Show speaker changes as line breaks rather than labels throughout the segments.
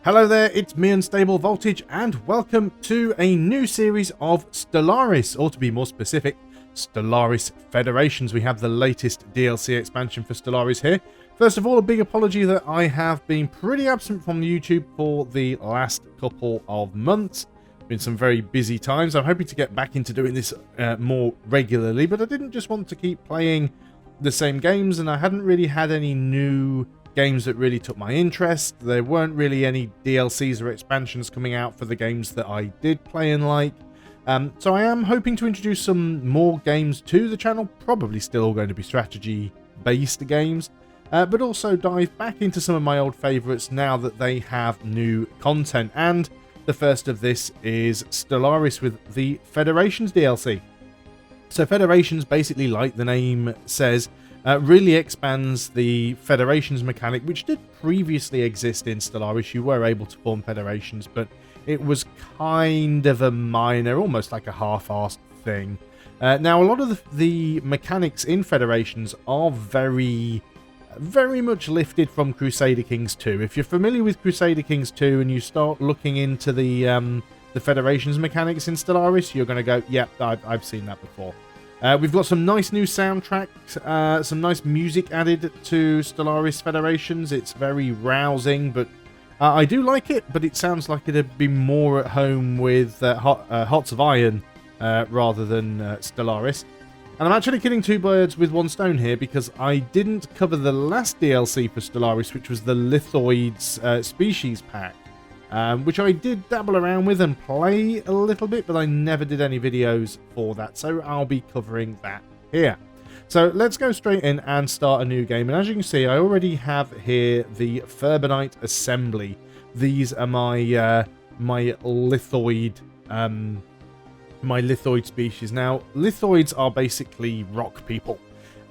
Hello there, it's me Unstable Voltage, and welcome to a new series of Stellaris, or to be more specific, Stellaris Federations. We have the latest DLC expansion for Stellaris here. First of all, a big apology that I have been pretty absent from YouTube for the last couple of months. Been some very busy times. I'm hoping to get back into doing this more regularly, but I didn't just want to keep playing the same games, and I hadn't really had any new games that really took my interest. There weren't really any DLCs or expansions coming out for the games that I did play and like. So I am hoping to introduce some more games to the channel, probably still going to be strategy-based games, but also dive back into some of my old favourites now that they have new content. And the first of this is Stellaris with the Federations DLC. So Federations, basically like the name says, really expands the Federations mechanic, which did previously exist in Stellaris. You were able to form Federations, but it was kind of a minor, almost like a half-assed thing. Now, a lot of the mechanics in Federations are very much lifted from Crusader Kings 2. If you're familiar with Crusader Kings 2 and you start looking into the Federations mechanics in Stellaris, you're going to go, yep, I've seen that before. We've got some nice new soundtracks, some nice music added to Stellaris Federations. It's very rousing, but I do like it, but it sounds like it'd be more at home with Hearts of Iron rather than Stellaris. And I'm actually killing two birds with one stone here, because I didn't cover the last DLC for Stellaris, which was the Lithoids Species pack. Which I did dabble around with and play a little bit, but I never did any videos for that, so I'll be covering that here. So let's go straight in and start a new game, and as you can see, I already have here the Ferbonite Assembly. These are my my lithoid species. Now, lithoids are basically rock people,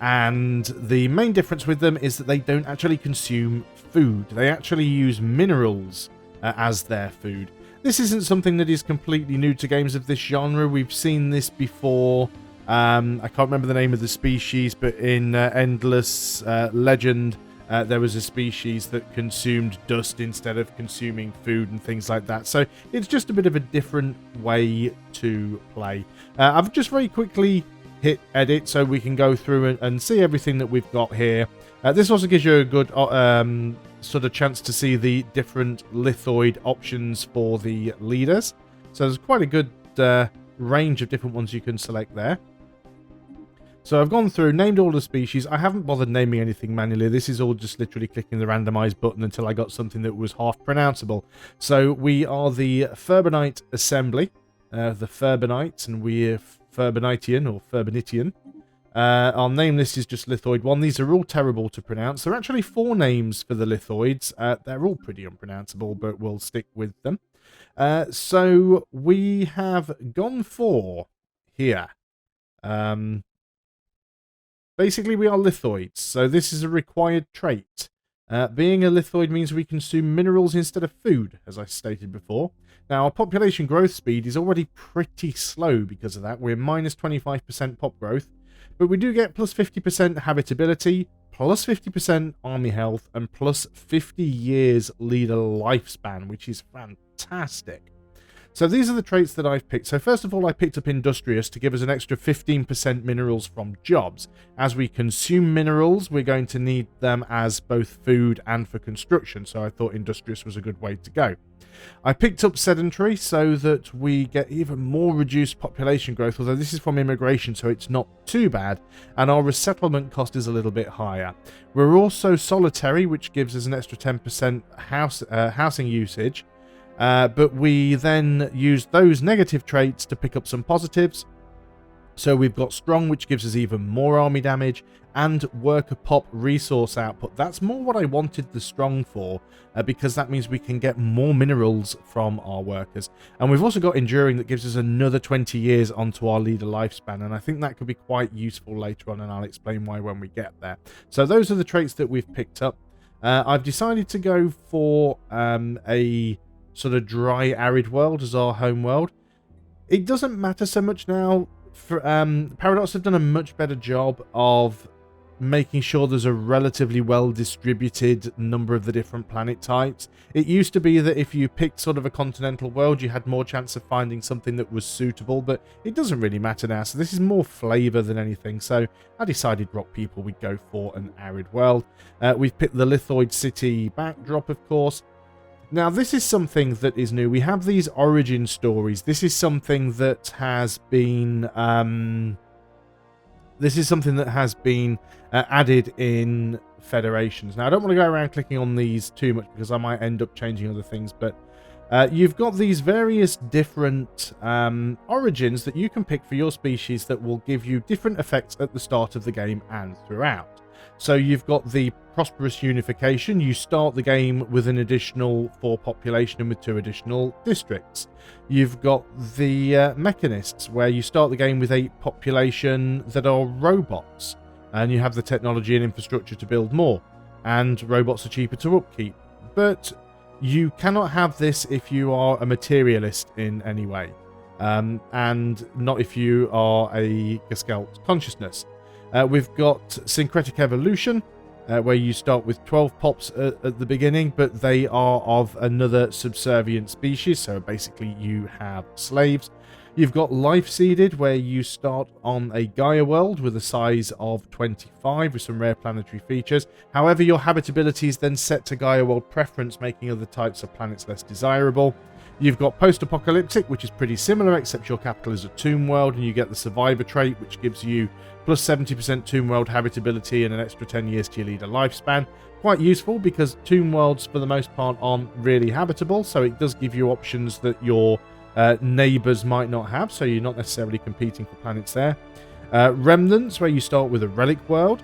and the main difference with them is that they don't actually consume food. They actually use minerals as their food. This isn't something that is completely new to games of this genre. We've seen this before. I can't remember the name of the species, but in Endless Legend, there was a species that consumed dust instead of consuming food and things like that. So it's just a bit of a different way to play. I've just very quickly hit edit so we can go through and see everything that we've got here. This also gives you a good sort of chance to see the different lithoid options for the leaders. So there's quite a good range of different ones you can select there. So I've gone through, named all the species. I haven't bothered naming anything manually. This is all just literally clicking the randomize button until I got something that was half pronounceable. So we are the Ferbonite Assembly, the Ferbonites, and we're Ferbonitian or Ferbonitian. Our name list is just Lithoid 1. These are all terrible to pronounce. There are actually 4 names for the Lithoids. They're all pretty unpronounceable, but we'll stick with them. So we have gone for here. Basically, we are Lithoids, so this is a required trait. Being a Lithoid means we consume minerals instead of food, as I stated before. Now, our population growth speed is already pretty slow because of that. We're minus 25% pop growth. But we do get plus 50% habitability, plus 50% army health, and plus 50 years leader lifespan, which is fantastic. So these are the traits that I've picked. So first of all, I picked up Industrious to give us an extra 15% minerals from jobs. As we consume minerals, we're going to need them as both food and for construction. So I thought Industrious was a good way to go. I picked up Sedentary so that we get even more reduced population growth, although this is from immigration, so it's not too bad, and our resettlement cost is a little bit higher. We're also Solitary, which gives us an extra 10% housing usage, but we then use those negative traits to pick up some positives. So we've got Strong, which gives us even more army damage, and Worker Pop resource output. That's more what I wanted the Strong for, because that means we can get more minerals from our workers. And we've also got Enduring that gives us another 20 years onto our leader lifespan, and I think that could be quite useful later on, and I'll explain why when we get there. So those are the traits that we've picked up. I've decided to go for a sort of dry, arid world as our home world. It doesn't matter so much now. Paradox have done a much better job of making sure there's a relatively well distributed number of the different planet types. It used to be that if you picked sort of a continental world, you had more chance of finding something that was suitable, but it doesn't really matter now. So this is more flavor than anything. So I decided rock people would go for an arid world. We've picked the Lithoid city backdrop, of course. Now, this is something that is new. We have these origin stories. This is something that has been added in Federations. Now, I don't want to go around clicking on these too much because I might end up changing other things, but you've got these various different origins that you can pick for your species that will give you different effects at the start of the game and throughout. So you've got the prosperous unification. You start the game with an additional 4 population and with 2 additional districts. You've got the mechanists, where you start the game with 8 population that are robots, and you have the technology and infrastructure to build more, and robots are cheaper to upkeep. But you cannot have this if you are a materialist in any way, and not if you are a Gestalt consciousness. We've got syncretic evolution, where you start with 12 pops at the beginning, but they are of another subservient species, so basically you have slaves. You've got life seeded, where you start on a Gaia world with a size of 25 with some rare planetary features. However, your habitability is then set to Gaia world preference, making other types of planets less desirable. You've got post-apocalyptic, which is pretty similar, except your capital is a tomb world, and you get the survivor trait, which gives you plus 70% tomb world habitability and an extra 10 years to your leader lifespan. Quite useful because tomb worlds, for the most part, aren't really habitable, so it does give you options that your neighbours might not have, so you're not necessarily competing for planets there. Remnants, where you start with a relic world.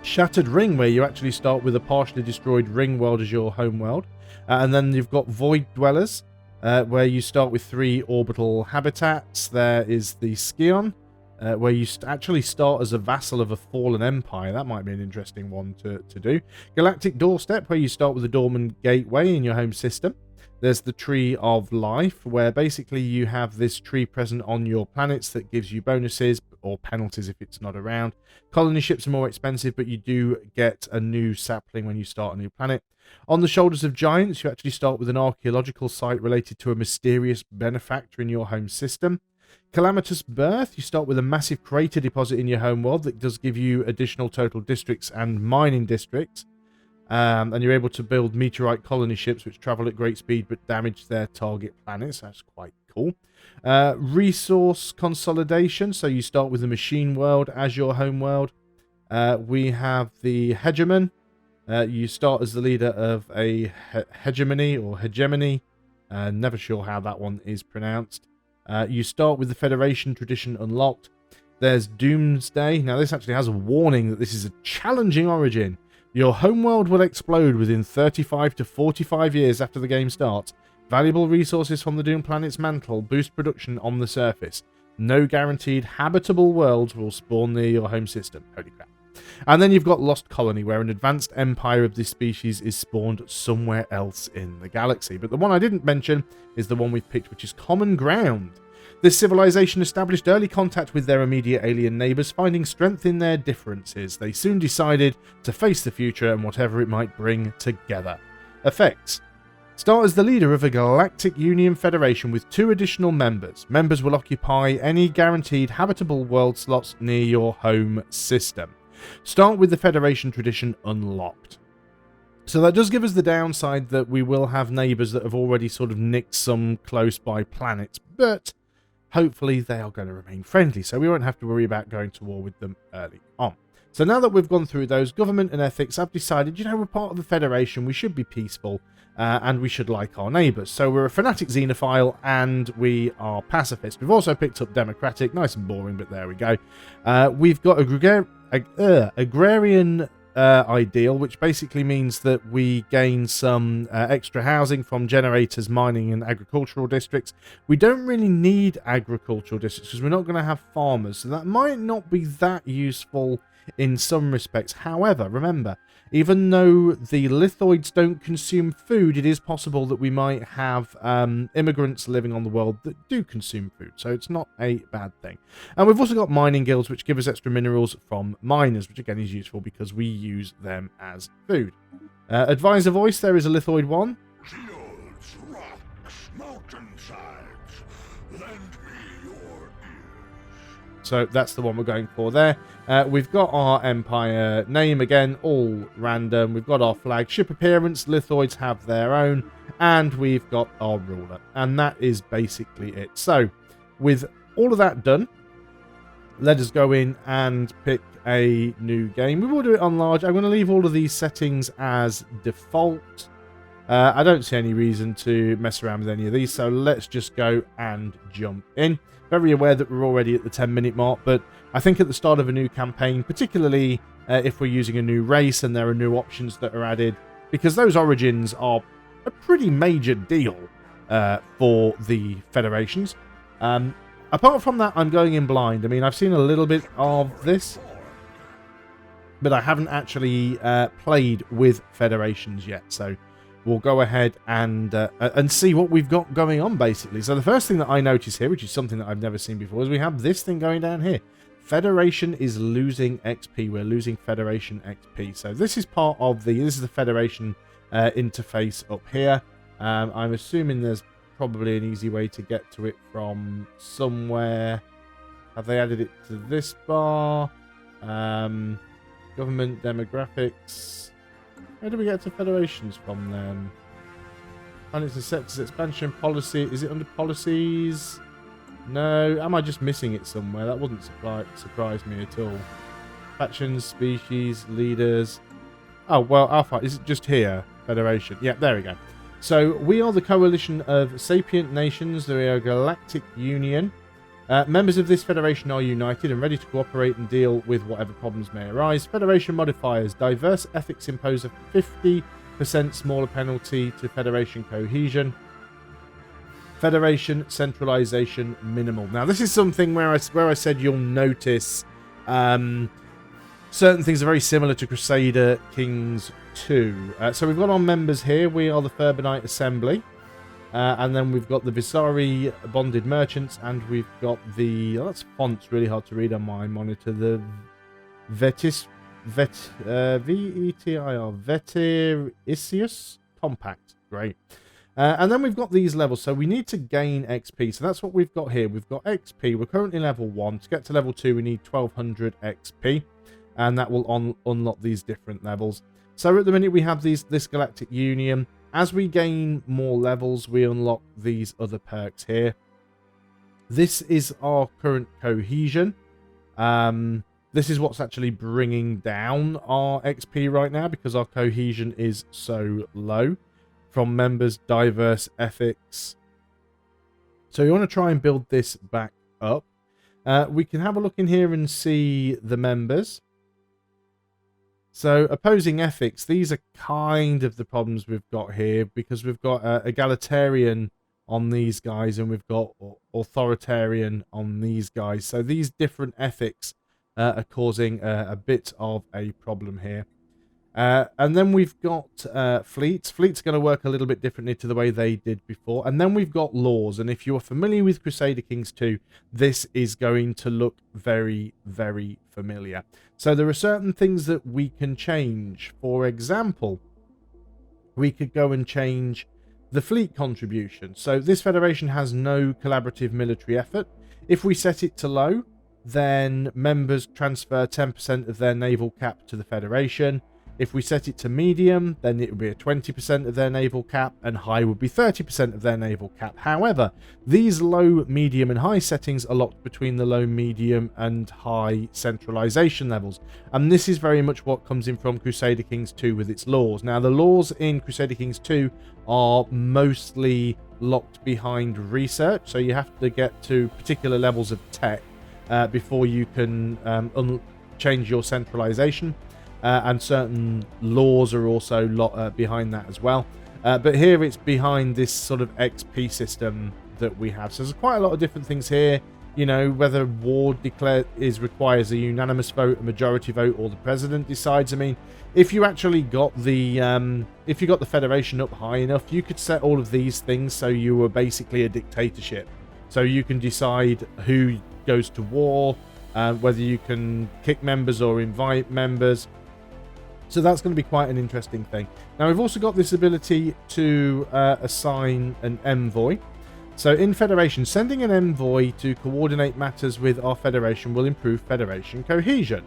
Shattered Ring, where you actually start with a partially destroyed ring world as your home world. And then you've got Void Dwellers, where you start with 3 orbital habitats. There is the Scion, where you actually start as a vassal of a fallen empire. That might be an interesting one to do. Galactic Doorstep, where you start with a dormant gateway in your home system. There's the Tree of Life, where basically you have this tree present on your planets that gives you bonuses or penalties if it's not around. Colony ships are more expensive, but you do get a new sapling when you start a new planet. On the Shoulders of Giants, you actually start with an archaeological site related to a mysterious benefactor in your home system. Calamitous Birth, you start with a massive crater deposit in your home world that does give you additional total districts and mining districts. And you're able to build meteorite colony ships which travel at great speed but damage their target planets. That's quite cool. Resource Consolidation, so you start with the machine world as your home world. We have the Hegemon. You start as the leader of a hegemony or hegemony. Never sure how that one is pronounced. You start with the Federation tradition unlocked. There's Doomsday. Now this actually has a warning that this is a challenging origin. Your homeworld will explode within 35 to 45 years after the game starts. Valuable resources from the Doom planet's mantle boost production on the surface. No guaranteed habitable worlds will spawn near your home system. Holy crap. And then you've got Lost Colony, where an advanced empire of this species is spawned somewhere else in the galaxy. But the one I didn't mention is the one we've picked, which is Common Ground. This civilization established early contact with their immediate alien neighbours, finding strength in their differences. They soon decided to face the future and whatever it might bring together. Effects. Start as the leader of a Galactic Union Federation with 2 additional members. Members will occupy any guaranteed habitable world slots near your home system. Start with the Federation tradition unlocked. So that does give us the downside that we will have neighbours that have already sort of nicked some close by planets, but hopefully they are going to remain friendly, so we won't have to worry about going to war with them early on. So now that we've gone through those, government and ethics, I've decided, you know, we're part of the Federation, we should be peaceful, and we should like our neighbours. So we're a fanatic xenophile, and we are pacifist. We've also picked up democratic, nice and boring, but there we go. We've got agrarian ideal, which basically means that we gain some extra housing from generators, mining and agricultural districts. We don't really need agricultural districts because we're not going to have farmers, so that might not be that useful in some respects. However, remember, even though the lithoids don't consume food, it is possible that we might have immigrants living on the world that do consume food. So it's not a bad thing. And we've also got mining guilds, which give us extra minerals from miners, which again is useful because we use them as food. Advisor voice, there is a lithoid one.
Fields, rocks, mountainsides, lend me your ears.
So that's the one we're going for there. We've got our empire name again, all random. We've got our flag, ship appearance, lithoids have their own, and we've got our ruler. And that is basically it. So with all of that done, let us go in and pick a new game. We will do it on large. I'm going to leave all of these settings as default. I don't see any reason to mess around with any of these, so let's just go and jump in. Very aware that we're already at the 10-minute mark, but I think at the start of a new campaign, particularly if we're using a new race and there are new options that are added, because those origins are a pretty major deal for the federations. Apart from that, I'm going in blind. I mean, I've seen a little bit of this, but I haven't actually played with federations yet, so we'll go ahead and see what we've got going on, basically. So the first thing that I notice here, which is something that I've never seen before, is we have this thing going down here. Federation is losing XP. We're losing Federation XP. So this is part of this is the Federation interface up here. I'm assuming there's probably an easy way to get to it from somewhere. Have they added it to this bar? Government demographics. Where do we get to federations from then? Planets and sectors expansion policy. Is it under policies? No. Am I just missing it somewhere? That wouldn't surprise me at all. Factions, species, leaders. Oh, well, Alpha. Is it just here? Federation. Yeah, there we go. So we are the coalition of sapient nations. We are a galactic union. Members of this federation are united and ready to cooperate and deal with whatever problems may arise. Federation modifiers. Diverse ethics impose a 50% smaller penalty to federation cohesion. Federation centralization minimal. Now, this is something where I said you'll notice certain things are very similar to Crusader Kings 2. So we've got our members here. We are the Furbanite Assembly. And then we've got the Visari Bonded Merchants, and we've got the... Oh, that's font's really hard to read on my monitor. The Vetiricius Compact. Great. And then we've got these levels. So we need to gain XP. So that's what we've got here. We've got XP. We're currently level 1. To get to level 2, we need 1200 XP. And that will unlock these different levels. So at the minute, we have this Galactic Union. As we gain more levels, we unlock these other perks here. This is our current cohesion. This is what's actually bringing down our XP right now because our cohesion is so low. From members, diverse ethics. So you want to try and build this back up. We can have a look in here and see the members. So, opposing ethics, these are kind of the problems we've got here because we've got egalitarian on these guys and we've got authoritarian on these guys. So, these different ethics are causing a bit of a problem here. And then we've got fleets. Fleets are going to work a little bit differently to the way they did before. And then we've got laws. And if you're familiar with Crusader Kings 2, this is going to look very, very familiar. So there are certain things that we can change. For example, we could go and change the fleet contribution. So this federation has no collaborative military effort. If we set it to low, then members transfer 10% of their naval cap to the federation. If we set it to medium, then it would be a 20% of their naval cap, and high would be 30% of their naval cap. However, these low, medium, and high settings are locked between the low, medium, and high centralization levels. And this is very much what comes in from Crusader Kings 2 with its laws. Now, the laws in Crusader Kings 2 are mostly locked behind research, so you have to get to particular levels of tech before you can change your centralization. And certain laws are also behind that as well. But here it's behind this sort of XP system that we have. So there's quite a lot of different things here. you know, whether war requires a unanimous vote, a majority vote, or the president decides. I mean, if you actually got the Federation up high enough, you could set all of these things so you were basically a dictatorship. So you can decide who goes to war, whether you can kick members or invite members. So that's going to be quite an interesting thing. Now, we've also got this ability to assign an envoy. So in Federation, sending an envoy to coordinate matters with our Federation will improve Federation cohesion.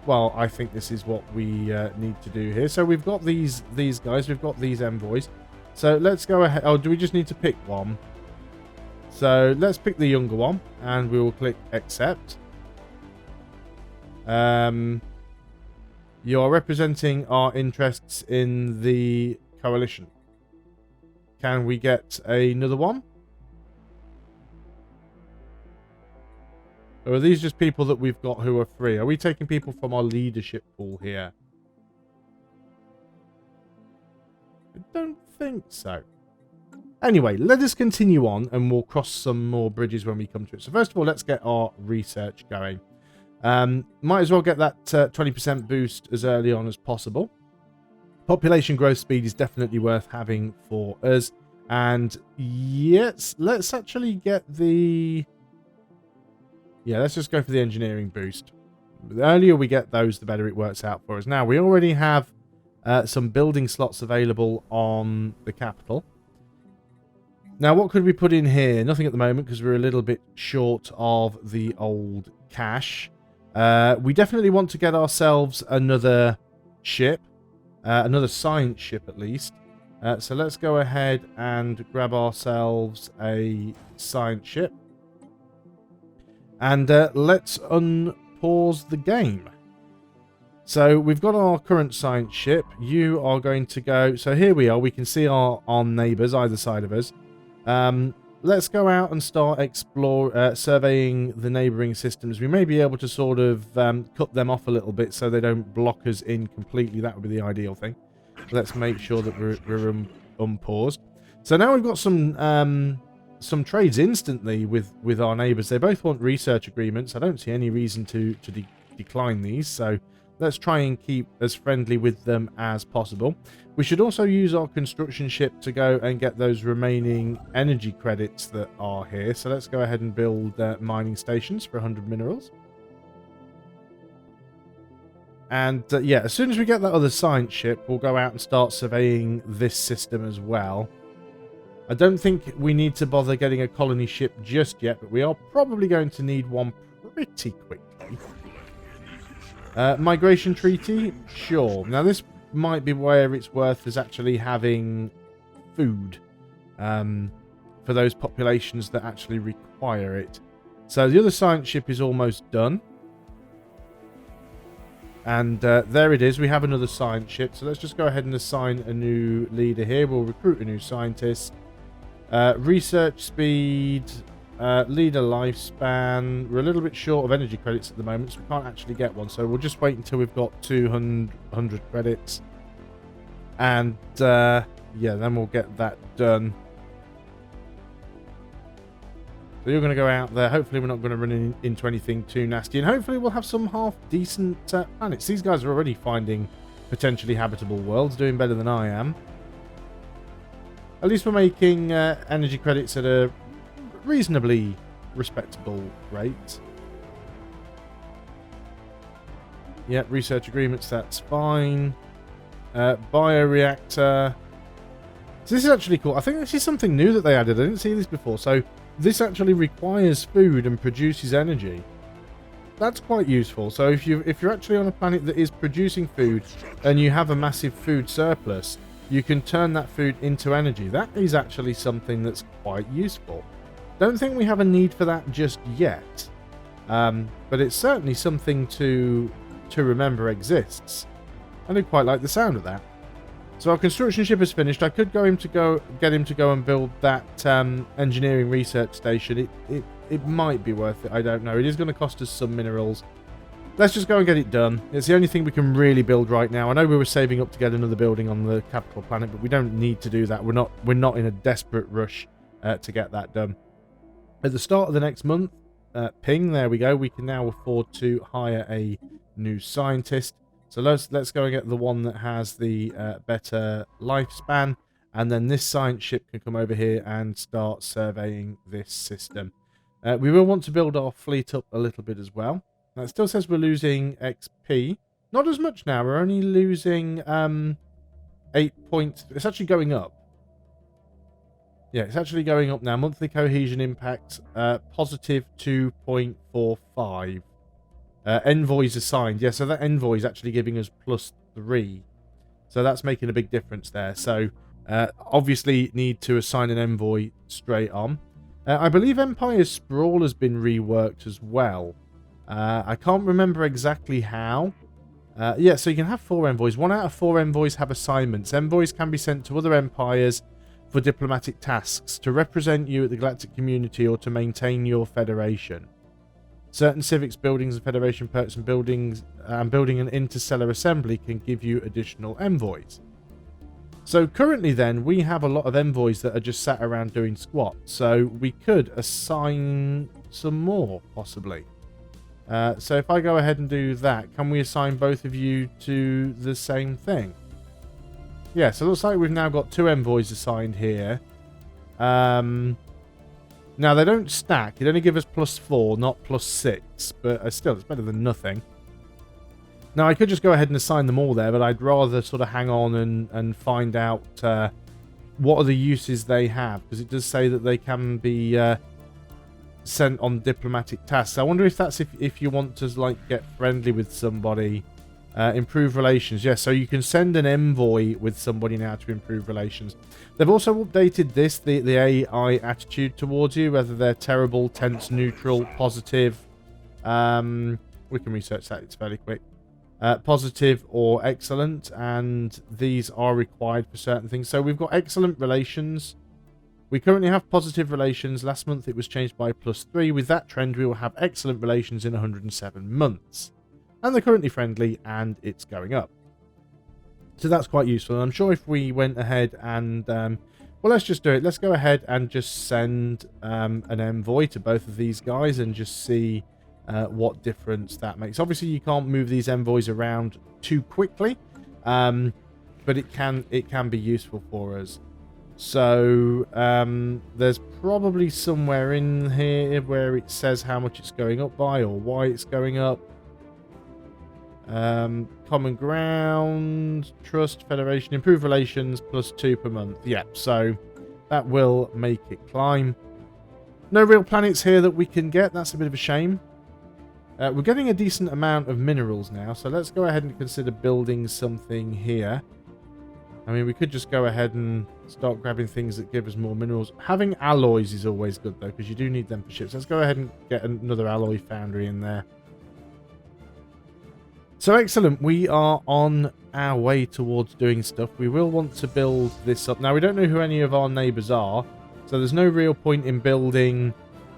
Well, I think this is what we need to do here. So we've got these guys, we've got these envoys. So let's go ahead. Oh, do we just need to pick one? So let's pick the younger one, and we will click accept. You're representing our interests in the coalition. Can we get another one? Or are these just people that we've got who are free? Are we taking people from our leadership pool here? I don't think so. Anyway, let us continue on, and we'll cross some more bridges when we come to it. So first of all, let's get our research going. Might as well get that 20% boost as early on as possible. Population growth speed is definitely worth having for us. And yes, let's actually get the... Yeah, let's just go for the engineering boost. The earlier we get those, the better it works out for us. Now, we already have some building slots available on the capital. Now, what could we put in here? Nothing at the moment because we're a little bit short of the old cash. We definitely want to get ourselves another ship. Another science ship, at least. So let's go ahead and grab ourselves a science ship. And let's unpause the game. So we've got our current science ship. You are going to go... So here we are. We can see our neighbours either side of us. Let's go out and start surveying the neighbouring systems. We may be able to sort of cut them off a little bit so they don't block us in completely. That would be the ideal thing. Let's make sure that we're unpaused. So now we've got some trades instantly with our neighbours. They both want research agreements. I don't see any reason to decline these. So let's try and keep as friendly with them as possible. We should also use our construction ship to go and get those remaining energy credits that are here. So let's go ahead and build mining stations for 100 minerals. And yeah, as soon as we get that other science ship, we'll go out and start surveying this system as well. I don't think we need to bother getting a colony ship just yet, but we are probably going to need one pretty quickly. Migration treaty? Sure. Now this might be where it's worth us actually having food for those populations that actually require it. So the other science ship is almost done. And there it is. We have another science ship. So let's just go ahead and assign a new leader here. We'll recruit a new scientist. Research speed, leader lifespan. We're a little bit short of energy credits at the moment, so we can't actually get one. So we'll just wait until we've got 200 credits. And yeah, then we'll get that done. So you're going to go out there. Hopefully we're not going to run into anything too nasty. And hopefully we'll have some half-decent planets. These guys are already finding potentially habitable worlds, doing better than I am. At least we're making energy credits at a reasonably respectable rate. Yeah, research agreements, that's fine. Bioreactor. So this is actually cool. I think this is something new that they added. I didn't see this before. So this actually requires food and produces energy. That's quite useful. So if you're actually on a planet that is producing food and you have a massive food surplus, you can turn that food into energy. That is actually something that's quite useful. Don't think we have a need for that just yet. But it's certainly something to remember exists. I do quite like the sound of that. So our construction ship is finished. I could get him to go and build that engineering research station. It might be worth it. I don't know. It is going to cost us some minerals. Let's just go and get it done. It's the only thing we can really build right now. I know we were saving up to get another building on the capital planet, but we don't need to do that. We're not in a desperate rush to get that done. At the start of the next month, ping. There we go. We can now afford to hire a new scientist. So let's go and get the one that has the better lifespan. And then this science ship can come over here and start surveying this system. We will want to build our fleet up a little bit as well. Now, it still says we're losing XP. Not as much now. We're only losing 8 points. It's actually going up. Yeah, it's actually going up now. Monthly cohesion impact, positive 2.45. Envoys assigned. Yeah, so that envoy is actually giving us +3. So that's making a big difference there. So, obviously need to assign an envoy straight on. I believe Empire's Sprawl has been reworked as well. I can't remember exactly how. Yeah, so you can have 4 envoys. 1 out of 4 envoys have assignments. Envoys can be sent to other empires for diplomatic tasks, to represent you at the galactic community or to maintain your federation. Certain civics, buildings, and federation perks and building an interstellar assembly can give you additional envoys. So currently then, we have a lot of envoys that are just sat around doing squat. So we could assign some more, possibly. So if I go ahead and do that, can we assign both of you to the same thing? Yeah, so it looks like we've now got 2 envoys assigned here. Now, they don't stack. It only gives us +4, not +6. But still, it's better than nothing. Now, I could just go ahead and assign them all there, but I'd rather sort of hang on and find out what are the uses they have. Because it does say that they can be sent on diplomatic tasks. I wonder if that's if you want to like get friendly with somebody. Improve relations. Yes, so you can send an envoy with somebody now to improve relations. They've also updated this, the AI attitude towards you, whether they're terrible, tense, neutral, positive. We can research that, it's fairly quick. Positive or excellent, and these are required for certain things. So we've got excellent relations. We currently have positive relations. Last month it was changed by +3. With that trend, we will have excellent relations in 107 months. And they're currently friendly, and it's going up. So that's quite useful. And I'm sure if we went ahead and... well, let's just do it. Let's go ahead and just send an envoy to both of these guys and just see what difference that makes. Obviously, you can't move these envoys around too quickly, but it can be useful for us. So there's probably somewhere in here where it says how much it's going up by or why it's going up. Common ground, trust, federation, improve relations, +2 per month. Yeah, so that will make it climb. No real planets here that we can get. That's a bit of a shame. We're getting a decent amount of minerals now, so let's go ahead and consider building something here. I mean, we could just go ahead and start grabbing things that give us more minerals. Having alloys is always good, though, because you do need them for ships. Let's go ahead and get another alloy foundry in there. So excellent, we are on our way towards doing stuff. We will want to build this up. Now, we don't know who any of our neighbours are, so there's no real point in building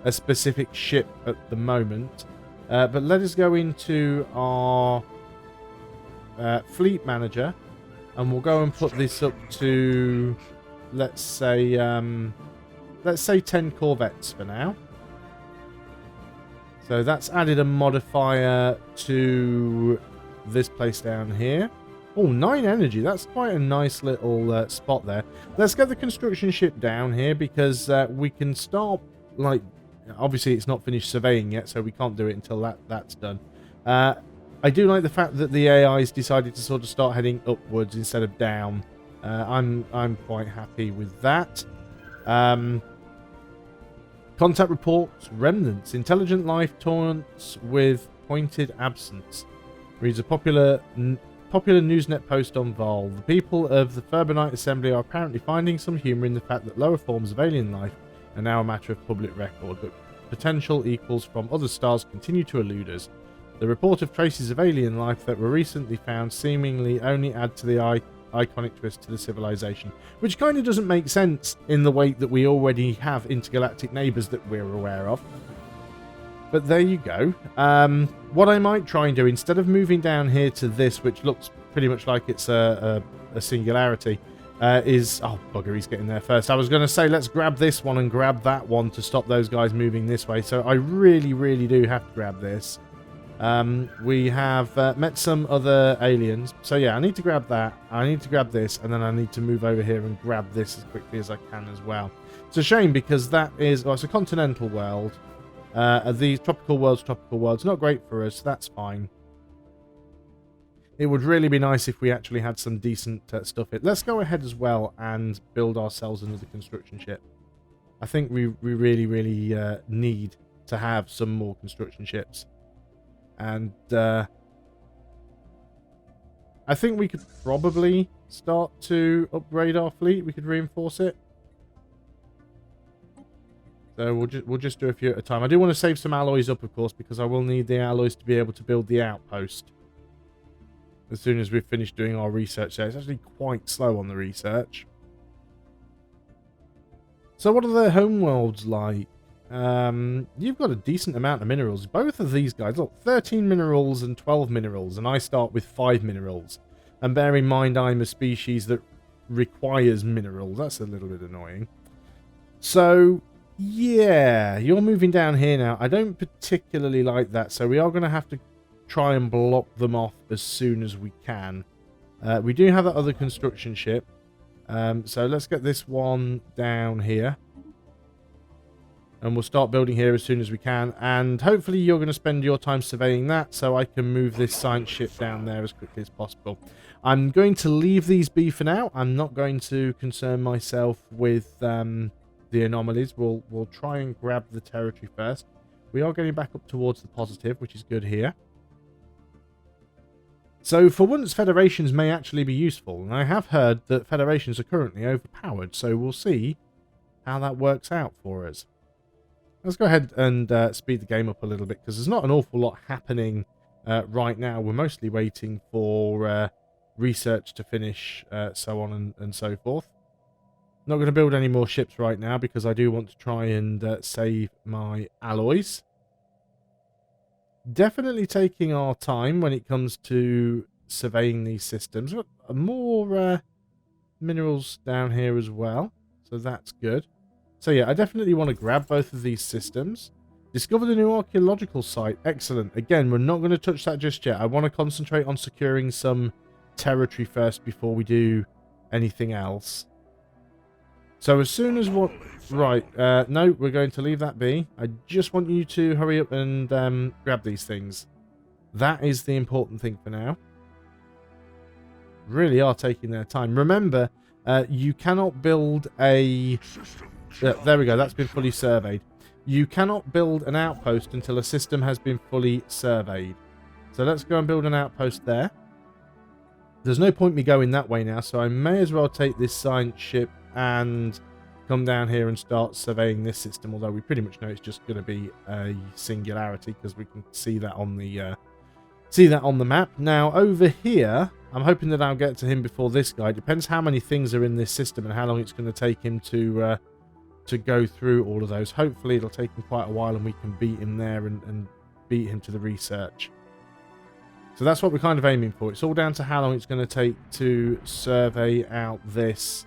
a specific ship at the moment. But let us go into our fleet manager, and we'll go and put this up to, let's say 10 corvettes for now. So that's added a modifier to this place down here. Oh, 9 energy. That's quite a nice little spot there. Let's get the construction ship down here because we can start, like, obviously it's not finished surveying yet, so we can't do it until that's done. I do like the fact that the AI's decided to sort of start heading upwards instead of down. I'm quite happy with that. Contact reports, remnants, intelligent life taunts with pointed absence. Reads a popular Newsnet post on Vol. The people of the Furbanite Assembly are apparently finding some humour in the fact that lower forms of alien life are now a matter of public record, but potential equals from other stars continue to elude us. The report of traces of alien life that were recently found seemingly only add to the iconic twist to the civilization, which kind of doesn't make sense in the way that we already have intergalactic neighbours that we're aware of. But there you go. What I might try and do, instead of moving down here to this, which looks pretty much like it's a singularity, is... Oh, bugger, he's getting there first. I was going to say, let's grab this one and grab that one to stop those guys moving this way. So I really, really do have to grab this. We have met some other aliens. So yeah, I need to grab that. I need to grab this. And then I need to move over here and grab this as quickly as I can as well. It's a shame because that is... Well, it's a continental world. These tropical worlds, not great for us. That's fine. It would really be nice if we actually had some decent stuff here. Let's go ahead as well and build ourselves another construction ship. I think we really, really need to have some more construction ships. And I think we could probably start to upgrade our fleet. We could reinforce it. So we'll just do a few at a time. I do want to save some alloys up, of course, because I will need the alloys to be able to build the outpost. As soon as we've finished doing our research there. It's actually quite slow on the research. So what are the homeworlds like? You've got a decent amount of minerals. Both of these guys, look, 13 minerals and 12 minerals, and I start with 5 minerals. And bear in mind, I'm a species that requires minerals. That's a little bit annoying. So, yeah, you're moving down here now. I don't particularly like that, so we are going to have to try and block them off as soon as we can. We do have that other construction ship. So let's get this one down here. And we'll start building here as soon as we can. And hopefully you're going to spend your time surveying that so I can move this science ship down there as quickly as possible. I'm going to leave these be for now. I'm not going to concern myself with the anomalies. We'll try and grab the territory first. We are getting back up towards the positive, which is good here. So for once, federations may actually be useful, and I have heard that federations are currently overpowered, so we'll see how that works out for us. Let's go ahead and speed the game up a little bit, because there's not an awful lot happening right now. We're mostly waiting for research to finish, so on and so forth. Not going to build any more ships right now, because I do want to try and save my alloys. Definitely taking our time when it comes to surveying these systems. We've got more minerals down here as well, so that's good. So yeah, I definitely want to grab both of these systems. Discovered a new archaeological site. Excellent. Again, we're not going to touch that just yet. I want to concentrate on securing some territory first before we do anything else. So as soon as what... Right, no, we're going to leave that be. I just want you to hurry up and grab these things. That is the important thing for now. Really are taking their time. Remember, you cannot build a... there we go, that's been fully surveyed. You cannot build an outpost until a system has been fully surveyed. So let's go and build an outpost there. There's no point me going that way now, so I may as well take this science ship and come down here and start surveying this system, although we pretty much know it's just going to be a singularity because we can see that on the map. Now over here, I'm hoping that I'll get to him before this guy. Depends how many things are in this system and how long it's going to take him to go through all of those. Hopefully it'll take him quite a while and we can beat him there and beat him to the research. So that's what we're kind of aiming for. It's all down to how long it's going to take to survey out this.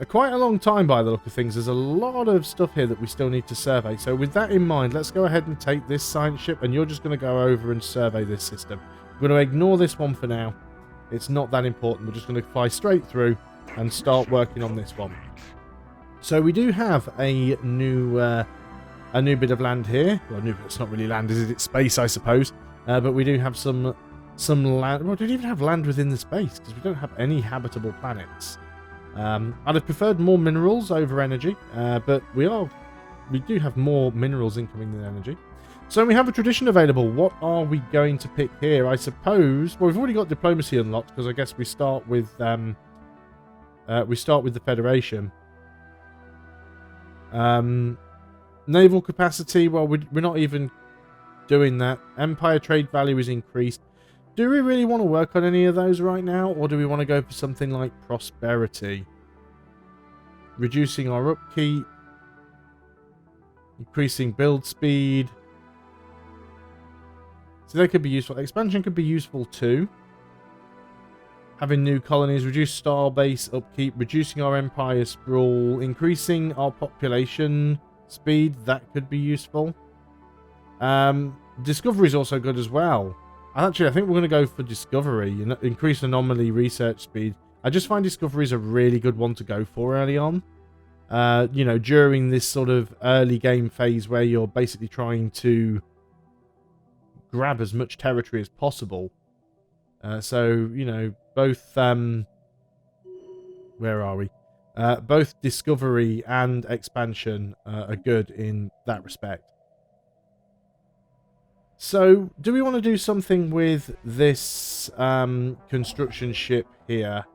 Quite a long time by the look of things. There's a lot of stuff here that we still need to survey. So with that in mind, let's go ahead and take this science ship and you're just going to go over and survey this system. We're going to ignore this one for now. It's not that important. We're just going to fly straight through and start working on this one. So we do have a new bit of land here. Well, it's not really land, is it? It's space, I suppose. But we do have some land. Well, we don't even have land within the space because we don't have any habitable planets. I'd have preferred more minerals over energy, but we do have more minerals incoming than energy. So we have a tradition available. What are we going to pick here? I suppose. Well, we've already got diplomacy unlocked because I guess we start with the Federation. Naval capacity. Well, we're not even doing that. Empire trade value is increased. Do we really want to work on any of those right now, or do we want to go for something like prosperity? Reducing our upkeep, increasing build speed. So that could be useful. Expansion could be useful too. Having new colonies, reduce star base upkeep, reducing our empire sprawl, increasing our population speed. That could be useful. Discovery is also good as well. Actually, I think we're going to go for discovery. Increase anomaly research speed. I just find discovery is a really good one to go for early on. During this sort of early game phase where you're basically trying to grab as much territory as possible. Both where are we? Both discovery and expansion are good in that respect. So, do we want to do something with this construction ship here?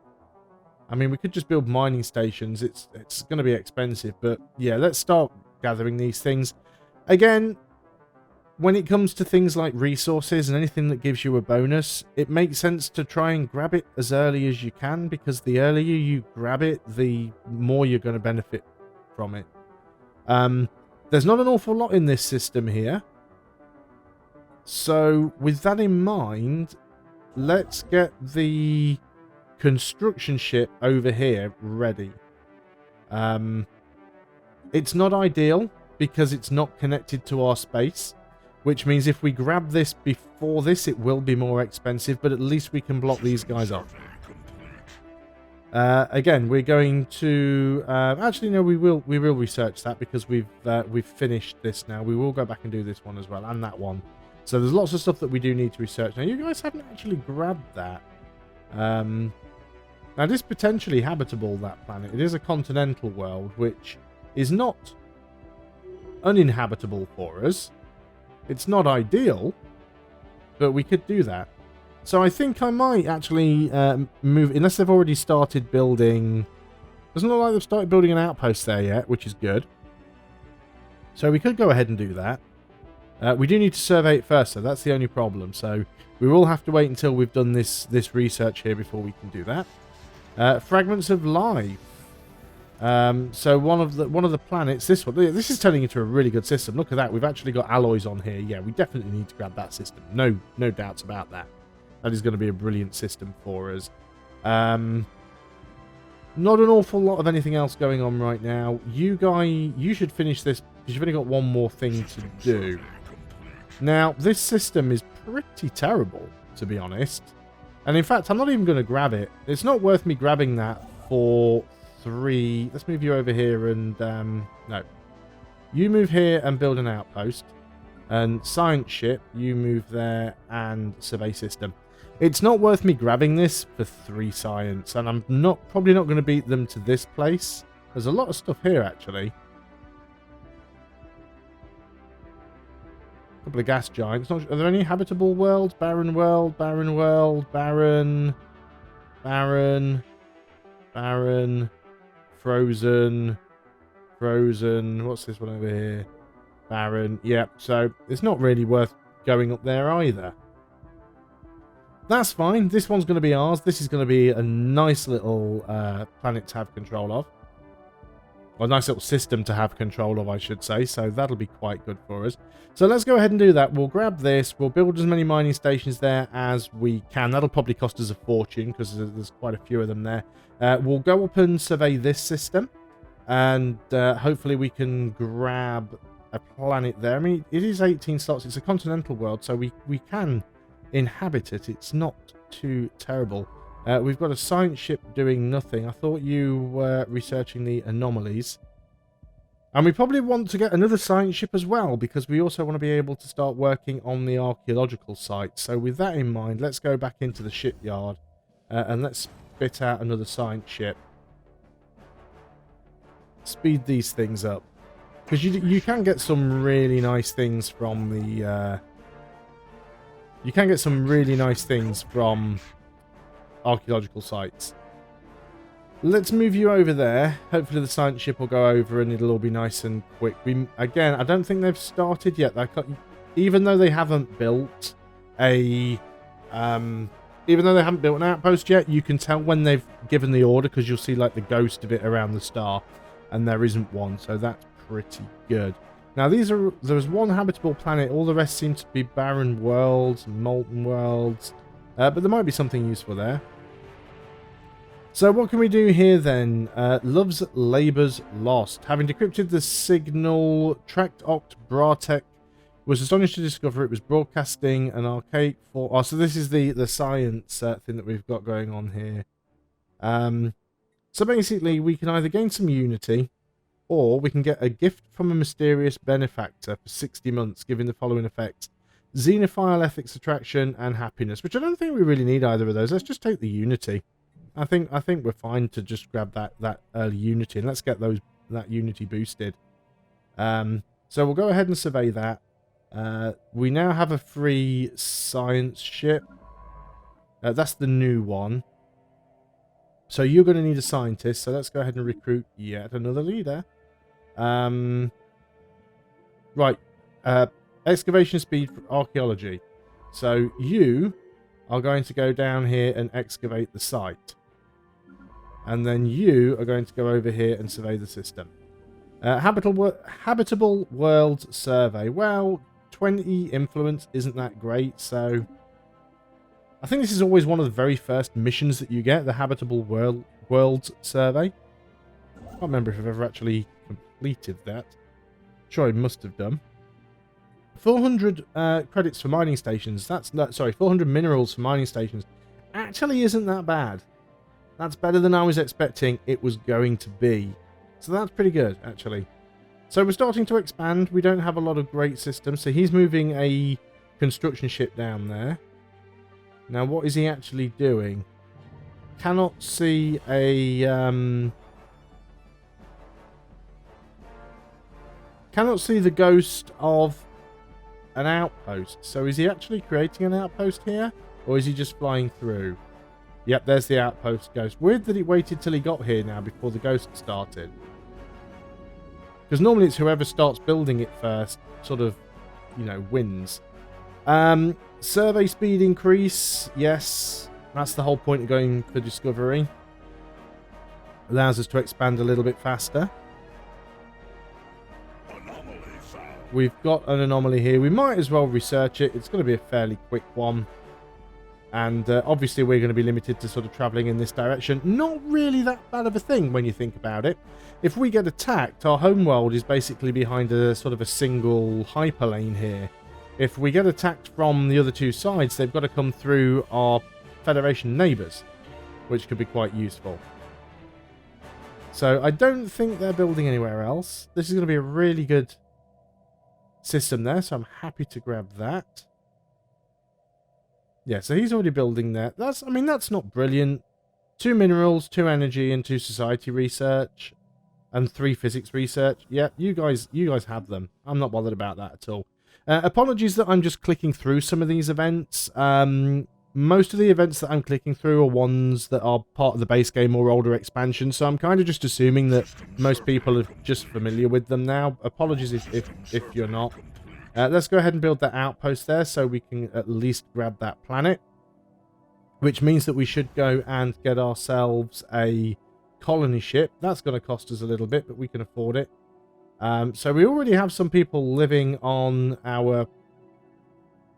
I mean, we could just build mining stations. It's going to be expensive, but yeah, let's start gathering these things. Again, when it comes to things like resources and anything that gives you a bonus, it makes sense to try and grab it as early as you can, because the earlier you grab it, the more you're going to benefit from it. There's not an awful lot in this system here. So, with that in mind, let's get the construction ship over here ready. It's not ideal because it's not connected to our space, which means if we grab this before this, it will be more expensive, but at least we can block these guys off. Again, we're going to actually no, we will research that because we've finished this now. We will go back and do this one as well, and that one. So there's lots of stuff that we do need to research. Now, you guys haven't actually grabbed that. Now, it is potentially habitable, that planet. It is a continental world, which is not uninhabitable for us. It's not ideal, but we could do that. So I think I might actually move, unless they've already started building. Doesn't look like they've started building an outpost there yet, which is good. So we could go ahead and do that. We do need to survey it first, so that's the only problem. So we will have to wait until we've done this research here before we can do that. Fragments of life. So one of the planets, this is turning into a really good system. Look at that, we've actually got alloys on here. Yeah, we definitely need to grab that system. No doubts about that. That is going to be a brilliant system for us. Not an awful lot of anything else going on right now. You should finish this because you've only got one more thing to do. Now, this system is pretty terrible, to be honest. And in fact, I'm not even going to grab it. It's not worth me grabbing that for 3. Let's move you over here and... no. You move here and build an outpost. And science ship, you move there and survey system. It's not worth me grabbing this for 3 science. And I'm probably not going to beat them to this place. There's a lot of stuff here, actually. A couple of gas giants. Are there any habitable worlds? Barren world, barren world, barren, barren, barren, frozen, frozen. What's this one over here? Barren. Yep, so it's not really worth going up there either. That's fine. This one's going to be ours. This is going to be a nice little planet to have control of. Or a nice little system to have control of, I should say. So that'll be quite good for us. So let's go ahead and do that. We'll grab this. We'll build as many mining stations there as we can. That'll probably cost us a fortune because there's quite a few of them there. We'll go up and survey this system. And hopefully we can grab a planet there. I mean, it is 18 slots. It's a continental world, so we can inhabit it. It's not too terrible. We've got a science ship doing nothing. I thought you were researching the anomalies. And we probably want to get another science ship as well, because we also want to be able to start working on the archaeological site. So with that in mind, let's go back into the shipyard and let's spit out another science ship. Speed these things up. Because you can get some really nice things from the... you can get some really nice things from archaeological sites. Let's move you over there. Hopefully the science ship will go over and it'll all be nice and quick. Again, I don't think they've started yet. Even though they haven't built an outpost yet, you can tell when they've given the order because you'll see like the ghost of it around the star, and there isn't one, so that's pretty good. Now there's one habitable planet. All the rest seem to be barren worlds, molten worlds, but there might be something useful there. So what can we do here then? Love's Labours Lost. Having decrypted the signal, tracked Oct Bratek was astonished to discover it was broadcasting an archaic for. Oh, so this is the science thing that we've got going on here. So basically, we can either gain some unity, or we can get a gift from a mysterious benefactor for 60 months, giving the following effects: xenophile ethics, attraction, and happiness. Which I don't think we really need either of those. Let's just take the unity. I think we're fine to just grab that early unity, and let's get that unity boosted. So we'll go ahead and survey that. We now have a free science ship. That's the new one. So you're going to need a scientist. So let's go ahead and recruit yet another leader. Right. Excavation speed for archaeology. So you are going to go down here and excavate the site. And then you are going to go over here and survey the system. Habitable world survey. Well, 20 influence isn't that great, so I think this is always one of the very first missions that you get, the habitable world survey. I can't remember if I've ever actually completed that. Sure, I must have done. 400 credits for mining stations. 400 minerals for mining stations. Actually isn't that bad. That's better than I was expecting it was going to be. So that's pretty good, actually. So we're starting to expand. We don't have a lot of great systems. So he's moving a construction ship down there. Now, what is he actually doing? Cannot see a... cannot see the ghost of an outpost. So is he actually creating an outpost here? Or is he just flying through? Yep, there's the outpost ghost. Weird that it waited till he got here now before the ghost started. Because normally it's whoever starts building it first sort of, you know, wins. Survey speed increase. Yes, that's the whole point of going for discovery. Allows us to expand a little bit faster. We've got an anomaly here. We might as well research it. It's going to be a fairly quick one. And obviously we're going to be limited to sort of travelling in this direction. Not really that bad of a thing when you think about it. If we get attacked, our homeworld is basically behind a sort of a single hyperlane here. If we get attacked from the other two sides, they've got to come through our Federation neighbours, which could be quite useful. So I don't think they're building anywhere else. This is going to be a really good system there, so I'm happy to grab that. Yeah, so he's already building that. That's not brilliant. 2 minerals, 2 energy, and 2 society research, and 3 physics research. Yeah, you guys have them. I'm not bothered about that at all. Apologies that I'm just clicking through some of these events. Most of the events that I'm clicking through are ones that are part of the base game or older expansions, so I'm kind of just assuming that most people are just familiar with them now. Apologies if you're not. Let's go ahead and build that outpost there so we can at least grab that planet. Which means that we should go and get ourselves a colony ship. That's going to cost us a little bit, but we can afford it. So we already have some people living on our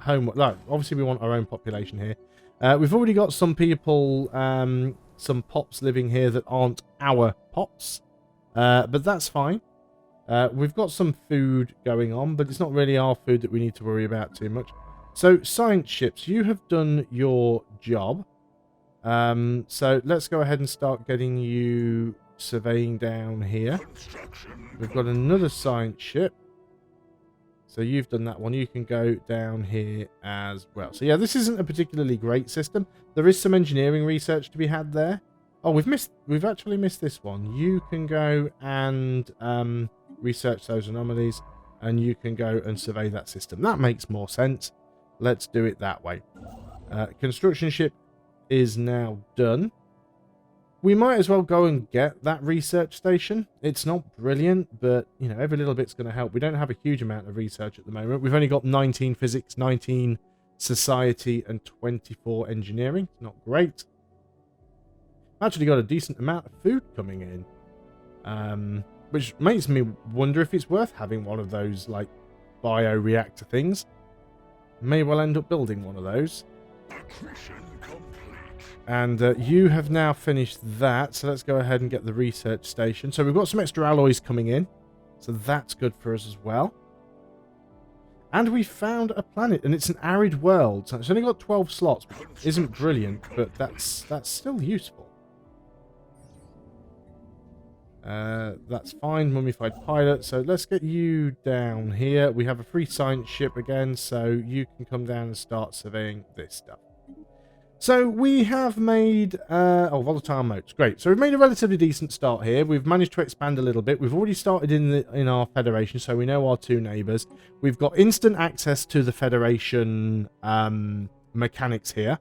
home. No, obviously we want our own population here. We've already got some people, some pops living here that aren't our pops. But that's fine. We've got some food going on, but it's not really our food that we need to worry about too much. So, science ships, you have done your job. So, let's go ahead and start getting you surveying down here. We've got another science ship. So, you've done that one. You can go down here as well. So, yeah, this isn't a particularly great system. There is some engineering research to be had there. Oh, we've actually missed this one. You can go and research those anomalies, and you can go and survey that system. That makes more sense. Let's do it that way. Construction ship is now done. We might as well go and get that research station. It's not brilliant, but you know, every little bit's going to help. We don't have a huge amount of research at the moment. We've only got 19 physics, 19 society, and 24 engineering. Not great. Actually got a decent amount of food coming in, which makes me wonder if it's worth having one of those like bioreactor things. May well end up building one of those.
Mission complete.
And you have now finished that, so let's go ahead and get the research station. So we've got some extra alloys coming in, so that's good for us as well. And we found a planet, and it's an arid world. So it's only got 12 slots, which isn't brilliant, but that's still useful. That's fine, mummified pilot. So let's get you down here. We have a free science ship again, so you can come down and start surveying this stuff. So we have made volatile motes. Great. So we've made a relatively decent start here. We've managed to expand a little bit. We've already started in our Federation, so we know our two neighbours. We've got instant access to the Federation mechanics here.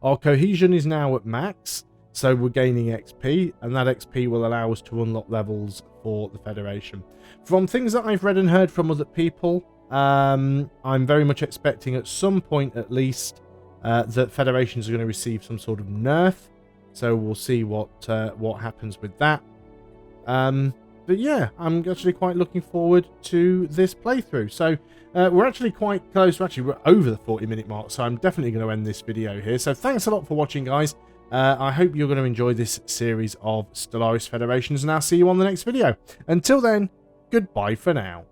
Our cohesion is now at max, so we're gaining XP, and that XP will allow us to unlock levels for the Federation. From things that I've read and heard from other people, I'm very much expecting at some point at least that Federations are going to receive some sort of nerf, so we'll see what happens with that. But yeah, I'm actually quite looking forward to this playthrough. So we're actually quite close. We're over the 40-minute mark, so I'm definitely going to end this video here. So thanks a lot for watching, guys. I hope you're going to enjoy this series of Stellaris Federations, and I'll see you on the next video. Until then, goodbye for now.